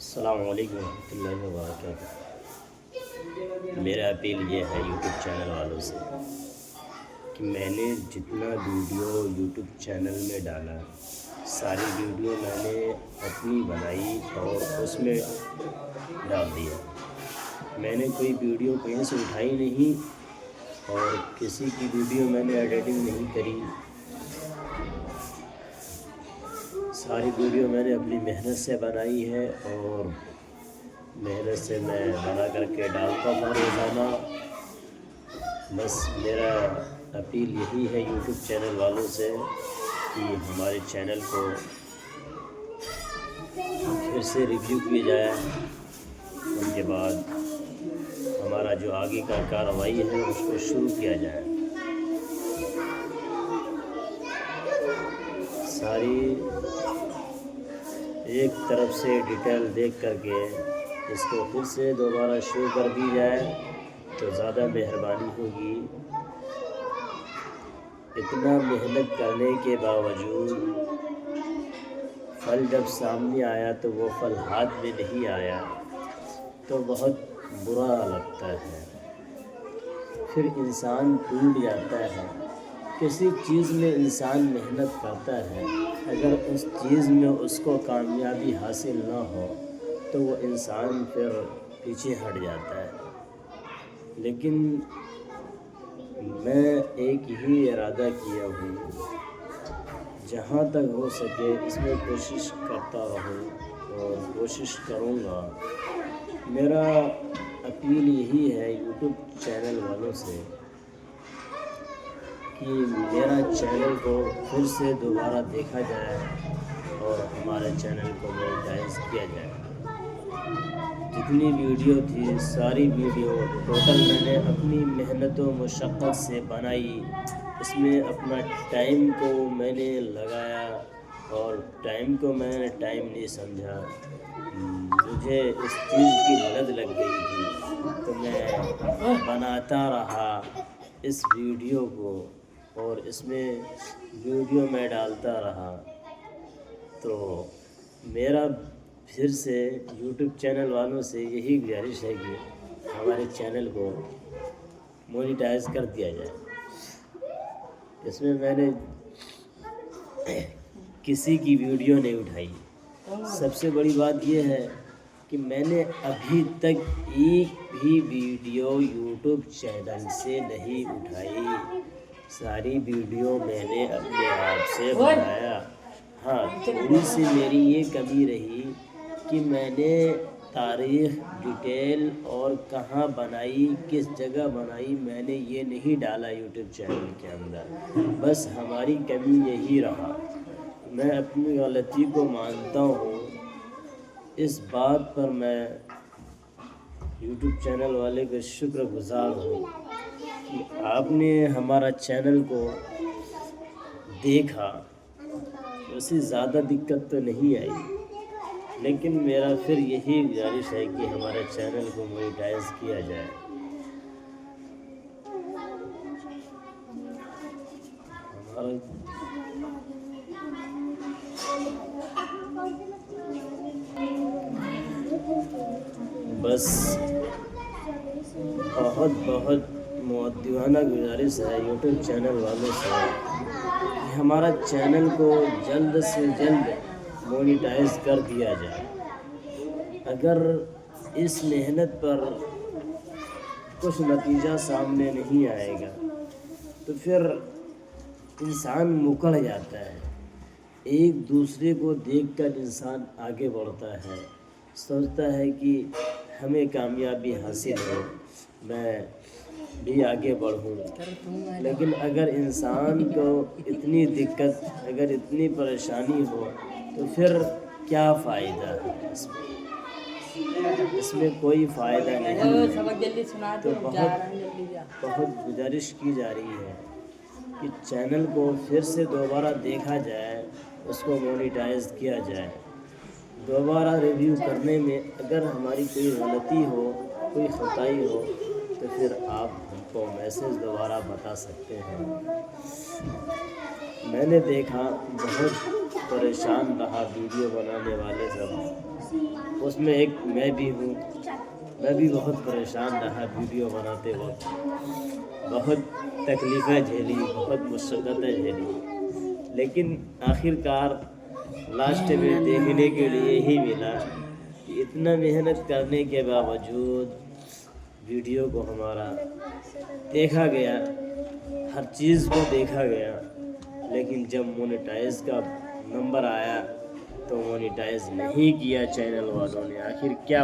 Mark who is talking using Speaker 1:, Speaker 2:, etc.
Speaker 1: السلام علیکم ورحمۃ اللہ وبرکاتہ۔ میرا اپیل یہ ہے یوٹیوب چینل والوں سے کہ میں نے جتنا ویڈیو یوٹیوب چینل میں ڈالا ساری ویڈیو میں نے اپنی بنائی اور اس میں ڈال دیا۔ میں نے کوئی ویڈیو کہیں سے اٹھائی نہیں اور کسی کی ویڈیو میں نے ایڈیٹنگ نہیں کری۔ ساری ویڈیو میں نے اپنی محنت سے بنائی ہے اور محنت سے میں بنا کر کے ڈالتا تھا روزانہ۔ بس میرا اپیل یہی ہے یوٹیوب چینل والوں سے کہ ہمارے چینل کو پھر سے ریویو کیا جائے، ان کے بعد ہمارا جو آگے کا کارروائی ہے اس کو شروع کیا جائے۔ ساری ایک طرف سے ڈیٹیل دیکھ کر کے اس کو پھر سے دوبارہ شروع کر دی جائے تو زیادہ مہربانی ہوگی۔ اتنا محنت کرنے کے باوجود پھل جب سامنے آیا تو وہ پھل ہاتھ میں نہیں آیا تو بہت برا لگتا ہے، پھر انسان ٹوٹ جاتا ہے۔ کسی چیز میں انسان محنت کرتا ہے، اگر اس چیز میں اس کو کامیابی حاصل نہ ہو تو وہ انسان پھر پیچھے ہٹ جاتا ہے۔ لیکن میں ایک ہی ارادہ کیا ہوں، جہاں تک ہو سکے اس میں کوشش کرتا رہوں اور کوشش کروں گا۔ میرا اپیل یہی ہے یوٹیوب چینل والوں سے کہ میرا چینل کو پھر سے دوبارہ دیکھا جائے اور ہمارے چینل کو مونیٹائز کیا جائے۔ جتنی ویڈیو تھی ساری ویڈیو ٹوٹل میں نے اپنی محنت و مشقت سے بنائی، اس میں اپنا ٹائم کو میں نے لگایا اور ٹائم کو میں نے ٹائم نہیں سمجھا۔ مجھے اس چیز کی لت لگ گئی تھی تو میں بناتا رہا اس ویڈیو کو اور اس میں ویڈیو میں ڈالتا رہا۔ تو میرا پھر سے یوٹیوب چینل والوں سے یہی گزارش ہے کہ ہمارے چینل کو مونیٹائز کر دیا جائے۔ اس میں میں نے کسی کی ویڈیو نہیں اٹھائی۔ سب سے بڑی بات یہ ہے کہ میں نے ابھی تک ایک بھی ویڈیو یوٹیوب چینل سے نہیں اٹھائی، ساری ویڈیو میں نے اپنے آپ سے بنایا۔ ہاں، تھوڑی سی میری یہ کمی رہی کہ میں نے تاریخ ڈیٹیل اور کہاں بنائی کس جگہ بنائی میں نے یہ نہیں ڈالا یوٹیوب چینل کے اندر، بس ہماری کمی یہی رہا۔ میں اپنی غلطی کو مانتا ہوں، اس بات پر میں یوٹیوب چینل والے کا شکر گزار ہوں کہ آپ نے ہمارا چینل کو دیکھا۔ اسے زیادہ دقت تو نہیں آئی، لیکن میرا پھر یہی گزارش ہے کہ ہمارے چینل کو مونیٹائز کیا جائے۔ بس بہت مؤدبانہ گزارش ہے یوٹیوب چینل والوں سے کہ ہمارا چینل کو جلد سے جلد مونیٹائز کر دیا جائے۔ اگر اس محنت پر کچھ نتیجہ سامنے نہیں آئے گا تو پھر انسان مکر جاتا ہے۔ ایک دوسرے کو دیکھ کر انسان آگے بڑھتا ہے، سوچتا ہے کہ ہمیں کامیابی حاصل ہو، میں بھی آگے بڑھوں۔ لیکن اگر انسان کو اتنی دقت، اگر اتنی پریشانی ہو تو پھر کیا فائدہ ہے اس میں کوئی فائدہ نہیں ہے۔ تو بہت گزارش کی جا رہی ہے کہ چینل کو پھر سے دوبارہ دیکھا جائے، اس کو مونیٹائز کیا جائے۔ دوبارہ ریویو کرنے میں اگر ہماری کوئی غلطی ہو، کوئی خطائی ہو تو پھر آپ ہم کو میسج دوبارہ بتا سکتے ہیں۔ میں نے دیکھا بہت پریشان رہا ویڈیو بنانے والے سب، اس میں ایک میں بھی ہوں. میں بھی بہت پریشان رہا ویڈیو بناتے وقت، بہت تکلیفیں جھیلی، بہت مشقتیں جھیلی، لیکن آخر کار لاسٹ میں دیکھنے کے لیے ہی ملا کہ اتنا محنت کرنے کے باوجود ویڈیو کو ہمارا دیکھا گیا، ہر چیز کو دیکھا گیا، لیکن جب مونیٹائز کا نمبر آیا تو مونیٹائز نہیں کیا چینل والوں نے. آخر کیا